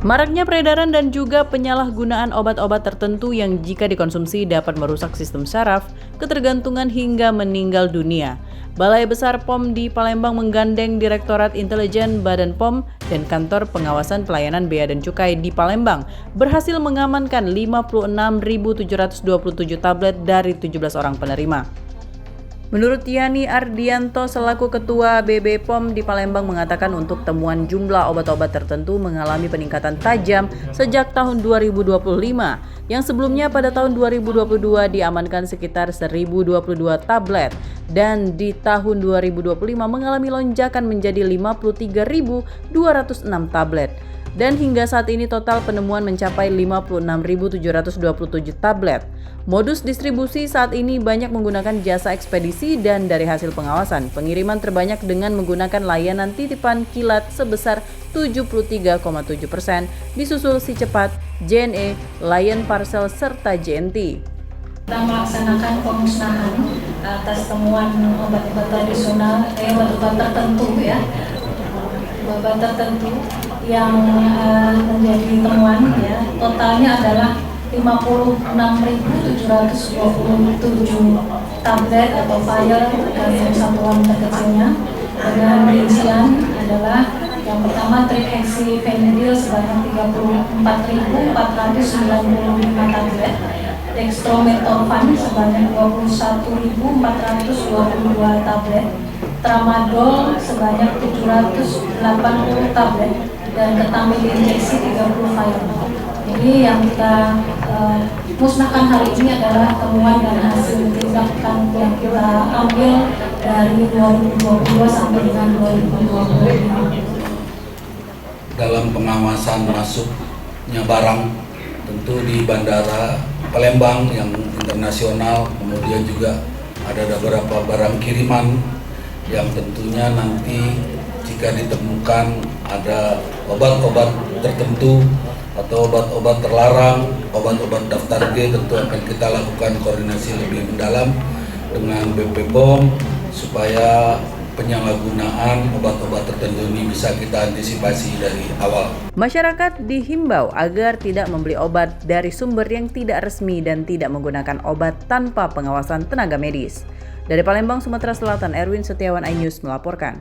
Maraknya peredaran dan juga penyalahgunaan obat-obat tertentu yang jika dikonsumsi dapat merusak sistem saraf, ketergantungan hingga meninggal dunia. Balai Besar POM di Palembang menggandeng Direktorat Intelijen Badan POM dan Kantor Pengawasan Pelayanan Bea dan Cukai di Palembang berhasil mengamankan 56.727 tablet dari 17 orang penerima. Menurut Yani Ardianto selaku Ketua BB POM di Palembang mengatakan untuk temuan jumlah obat-obat tertentu mengalami peningkatan tajam sejak tahun 2025 yang sebelumnya pada tahun 2022 diamankan sekitar 1022 tablet dan di tahun 2025 mengalami lonjakan menjadi 53.206 tablet. Dan hingga saat ini total penemuan mencapai 56.727 tablet. Modus distribusi saat ini banyak menggunakan jasa ekspedisi dan dari hasil pengawasan, pengiriman terbanyak dengan menggunakan layanan titipan kilat sebesar 73,7%, disusul Si Cepat, JNE, Lion Parcel, serta JNT. Kita melaksanakan pemusnahan atas temuan obat-obat tradisional, obat-obat tertentu obat tertentu yang menjadi temuan totalnya adalah 56.727 tablet atau vial dan satuan terkecilnya dengan rincian adalah yang pertama trihexyphenidyl sebanyak 34.495 tablet, dextromethorphan sebanyak 21.422 tablet, tramadol sebanyak 780 tablet, dan ketamid injeksi 30 vial. Jadi yang kita musnahkan hari ini adalah temuan dan hasil tindakan yang kita ambil dari 2022 sampai dengan 2025. Dalam pengawasan masuknya barang tentu di Bandara Palembang yang internasional, kemudian juga ada beberapa barang kiriman yang tentunya nanti jika ditemukan ada obat-obat tertentu atau obat-obat terlarang, obat-obat daftar G, tentu akan kita lakukan koordinasi lebih mendalam dengan BP POM supaya penyalahgunaan obat-obat tertentu ini bisa kita antisipasi dari awal. Masyarakat dihimbau agar tidak membeli obat dari sumber yang tidak resmi dan tidak menggunakan obat tanpa pengawasan tenaga medis. Dari Palembang, Sumatera Selatan, Erwin Setiawan, iNews melaporkan.